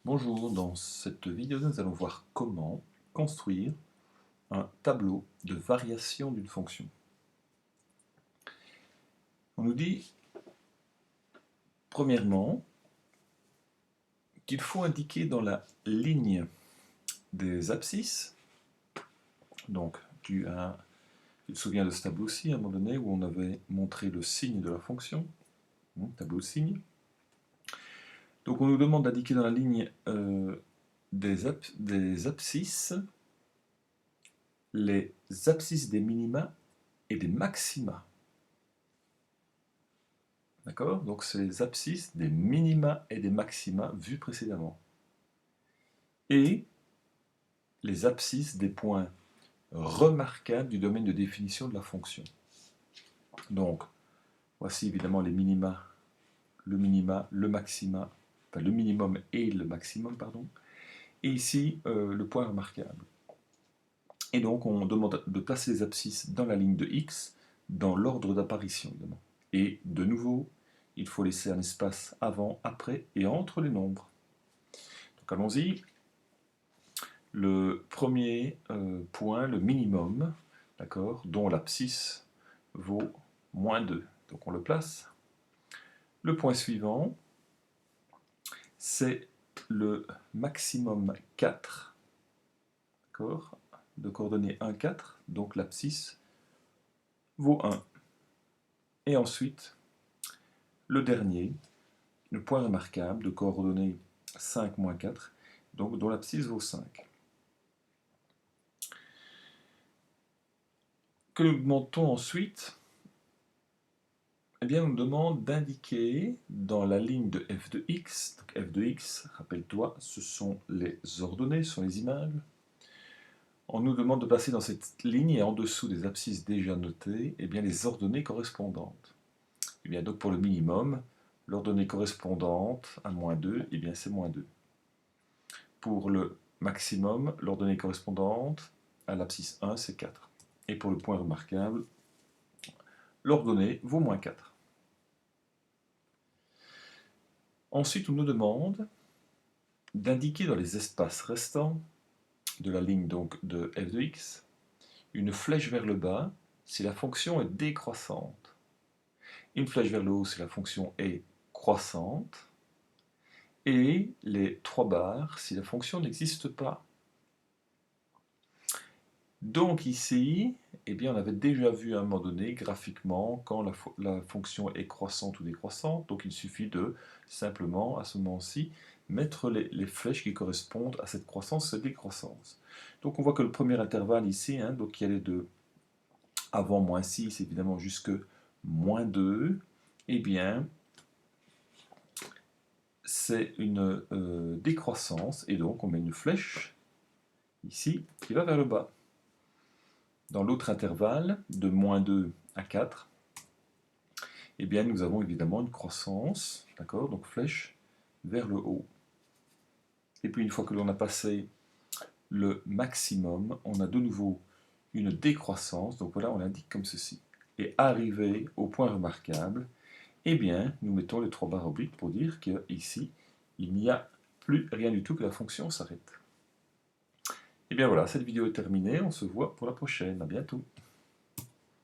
Bonjour, dans cette vidéo nous allons voir comment construire un tableau de variation d'une fonction. On nous dit premièrement qu'il faut indiquer dans la ligne des abscisses, donc tu te souviens de ce tableau-ci à un moment donné où on avait montré le signe de la fonction, tableau de signe. Donc on nous demande d'indiquer dans la ligne des abscisses les abscisses des minima et des maxima. D'accord? Donc c'est les abscisses des minima et des maxima vus précédemment. Et les abscisses des points remarquables du domaine de définition de la fonction. Donc, voici évidemment les minima, le maxima, enfin le minimum et le maximum, pardon. Et ici, le point remarquable. Et donc, on demande de placer les abscisses dans la ligne de x, dans l'ordre d'apparition, évidemment. Et de nouveau, il faut laisser un espace avant, après et entre les nombres. Donc allons-y. Le premier point, le minimum, d'accord, dont l'abscisse vaut moins 2. Donc on le place. Le point suivant, c'est le maximum 4, d'accord, de coordonnées 1, 4, donc l'abscisse vaut 1. Et ensuite, le dernier, le point remarquable de coordonnées 5, moins 4, donc dont l'abscisse vaut 5. Que nous demande-t-on ensuite? Eh bien, on nous demande d'indiquer dans la ligne de f de x, donc f de x, rappelle-toi, ce sont les ordonnées, ce sont les images. On nous demande de placer dans cette ligne et en dessous des abscisses déjà notées, eh bien, les ordonnées correspondantes. Eh bien, donc pour le minimum, l'ordonnée correspondante à moins 2, eh bien, c'est moins 2. Pour le maximum, l'ordonnée correspondante à l'abscisse 1, c'est 4. Et pour le point remarquable, l'ordonnée vaut moins 4. Ensuite, on nous demande d'indiquer dans les espaces restants de la ligne donc de f de x une flèche vers le bas si la fonction est décroissante, une flèche vers le haut si la fonction est croissante, et les 3 barres si la fonction n'existe pas. Donc ici, eh bien, on avait déjà vu à un moment donné, graphiquement, quand la fonction est croissante ou décroissante, donc il suffit de simplement, à ce moment-ci, mettre les flèches qui correspondent à cette croissance, cette décroissance. Donc on voit que le premier intervalle ici, donc il y a les deux, avant moins 6, évidemment, jusque moins 2, eh bien, c'est une décroissance, et donc on met une flèche, ici, qui va vers le bas. Dans l'autre intervalle, de moins 2 à 4, eh bien, nous avons évidemment une croissance, d'accord, donc flèche vers le haut. Et puis une fois que l'on a passé le maximum, on a de nouveau une décroissance, donc voilà, on l'indique comme ceci. Et arrivé au point remarquable, eh bien, nous mettons les 3 barres obliques pour dire qu'ici, il n'y a plus rien du tout, que la fonction s'arrête. Et bien voilà, cette vidéo est terminée, on se voit pour la prochaine, à bientôt.